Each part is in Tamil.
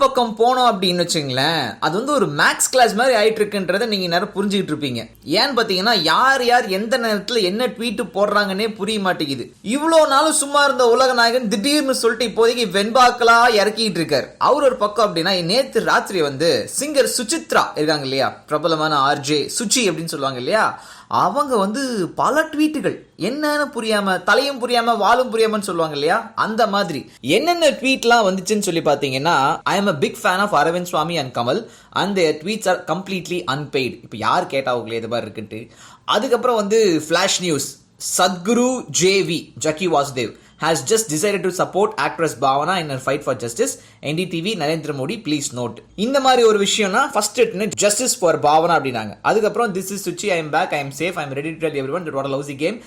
பக்கம் போனோம் அப்படின்னு வச்சுங்களேன், அது வந்து ஒரு மேக்ஸ் கிளாஸ் மாதிரி ஆயிட்டு இருக்குன்றதை நீங்க நேரம் புரிஞ்சுக்கிட்டு இருப்பீங்க. ஏன்னு பாத்தீங்கன்னா யார் யார் எந்த நேரத்துல என்ன ட்வீட் போடுறாங்கன்னே புரிய மாட்டேங்குது. இவ்வளவு நாளும் சும்மா இருந்த உலக நாயகன் திடீர்னு சொல்லிட்டு இப்போதைக்கு வெண்பாக்களா இறக்கிட்டு இருக்காரு. அவர் ஒரு பக்கம் அப்படின்னா நேத்து ராத்திரி வந்து சிங்கர் சுசித்ரா இருக்காங்க இல்லையா, பிரபலமான ஆர்ஜே சுச்சி அப்படின்னு சொல்லுவாங்க இல்லையா, அவங்க வந்து பல ட்வீட்டுகள் என்னன்னு புரியாம, தலையும் புரியாம வாலும் புரியாமன்னு சொல்லுவாங்க இல்லையா, அந்த மாதிரி என்னென்ன ட்வீட்லாம் வந்துச்சுன்னு சொல்லி பாத்தீங்கன்னா, I am a big fan of Arvind Swamy and Kamal and their tweets are completely unpaid. இப்ப யார் கேட்டா உங்களுக்கு இது மாதிரி இருக்குன்ட்டு. அதுக்கப்புறம் வந்து ஃபிளாஷ் நியூஸ், சத்குரு ஜேவி Jaggi Vasudev has just decided to support actress Bhavana in her fight for justice. NDTV Narendra Modi please note. இந்த மாதிரி ஒரு விஷயம்னா ஃபர்ஸ்ட் justice for Bhavana அப்படினாங்க. அதுக்கப்புறம் this is Suchi, I am back, I am safe, I am ready to tell everyone that what a lousy game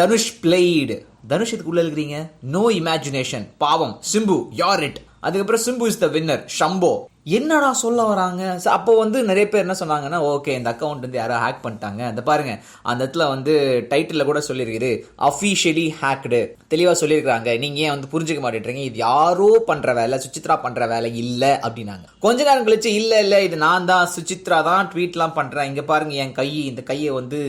Dhanush played. Dhanush இதுக்குள்ள இருக்கிறீங்க, no imagination, பாவம் சிம்பு you're it. அதுக்கப்புறம் Simbu is the winner, Shambho என்னடா சொல்ல வராங்க. அப்போ வந்து நிறைய பேர் என்ன சொன்னாங்கன்னா, ஓகே இந்த அக்கௌண்ட் வந்து யாரோ ஹேக் பண்ணிட்டாங்க, அந்த பாருங்க அந்த இடத்துல வந்து டைட்டில் கூட சொல்லியிருக்குது அஃபிஷியலி ஹேக்டு, தெளிவா சொல்லியிருக்காங்க. நீங்க ஏன் வந்து புரிஞ்சுக்க மாட்டேன்றீங்க, இது யாரோ பண்ற வேலை, சுசித்ரா பண்ற வேலை இல்ல அப்படின்னாங்க. கொஞ்ச நேரம் கழிச்சு இல்ல இது நான் தான், சுசித்ரா தான் ட்வீட்லாம் பண்றேன், இங்க பாருங்க என் கை, இந்த கையை வந்து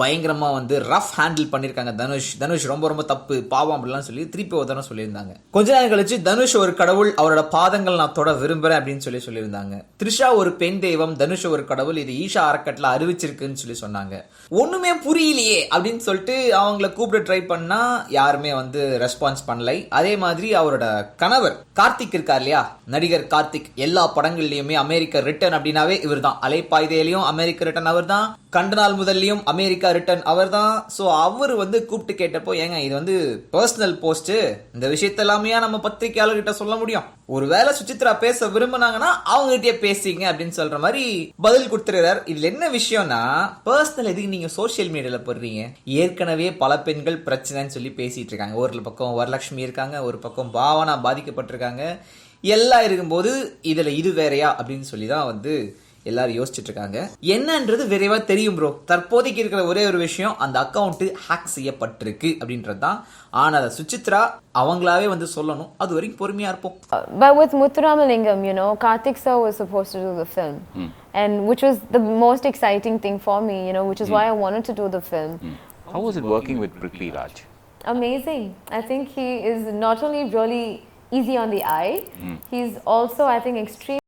பயங்கரமா வந்து ரஃப் ஹேண்டில் பண்ணிருக்காங்க தனுஷ் ரொம்ப ரொம்ப தப்பு பாவம் அப்படிலாம் சொல்லி திருப்பி ஒரு தடவை சொல்லியிருந்தாங்க. கொஞ்ச நேரம் கழிச்சு தனுஷ் ஒரு கடவுள், அவரோட பாதங்கள் நான் தொட விரும்புறேன் அப்படின்னு சொல்லியிருந்தாங்க. த்ரிஷா ஒரு பெண் தெய்வம், தனுஷ் ஒரு கடவுள், இது ஈஷா அறக்கட்டளை அறிவிச்சிருக்குன்னு சொல்லி சொன்னாங்க. ஒண்ணுமே புரியலையே அப்படின்னு சொல்லிட்டு அவங்கள கூப்பிட்டு ட்ரை பண்ணா யாருமே வந்து ரெஸ்பான்ஸ் பண்ணலை. அதே மாதிரி அவரோட கணவர் கார்த்திக் இருக்கார் இல்லையா, நடிகர் கார்த்திக், எல்லா படங்கள்லயுமே அமெரிக்கா ரிட்டர்ன் அப்படின்னாவே இவர் தான், அலைப்பாய்தையிலையும் அமெரிக்கா ரிட்டர்ன் அவர் தான், கண்டனால் முதல்லையும் அமெரிக்கா ரிட்டர்ன் அவர் தான். சோ அவர் வந்து கூப்பிட்டு கேட்டப்போ, ஏங்க இது வந்து பர்சனல் போஸ்ட், இந்த விஷயத்த எல்லாமே நம்ம பத்திரிகையாளர்கிட்ட சொல்ல முடியும், ஒருவேளை சுசித்ரா பேச விரும்பினாங்கன்னா அவங்க கிட்டே பேசிங்க அப்படின்னு சொல்ற மாதிரி பதில் கொடுத்துறாரு. இதுல என்ன விஷயம்னா, பர்சனல் எதுக்கு நீங்க சோசியல் மீடியால போடுறீங்க, ஏற்கனவே பல பெண்கள் பிரச்சனைன்னு சொல்லி பேசிட்டு இருக்காங்க. ஒரு பக்கம் வரலட்சுமி இருக்காங்க, ஒரு பக்கம் பாவனா பாதிக்கப்பட்டிருக்காங்க, எல்லாம் இருக்கும்போது இதுல இது வேறையா அப்படின்னு சொல்லி தான் வந்து எல்லாரும் யோசிச்சுட்டு இருக்காங்க. என்னன்றது விரைவா தெரியும் ப்ரோ. தற்போதைக்கு இருக்கிற ஒரே ஒரு விஷயம், அந்த அக்கவுண்ட் ஹேக் செய்யப்பட்டிருக்கு அப்படின்றது தான். ஆனா அதை சுசித்ரா அவங்களாவே வந்து சொல்லணும், அது வரைக்கும் பொறுமையா இருப்போம். But with Muthuramalingam, you know, Karthik sir was supposed to do the film, and which was the most exciting thing for me, you know, which is why I wanted to do the film. How was it working with Prithvi Raj? Amazing. I think he is not only really easy on the eye, he's also, I think, extremely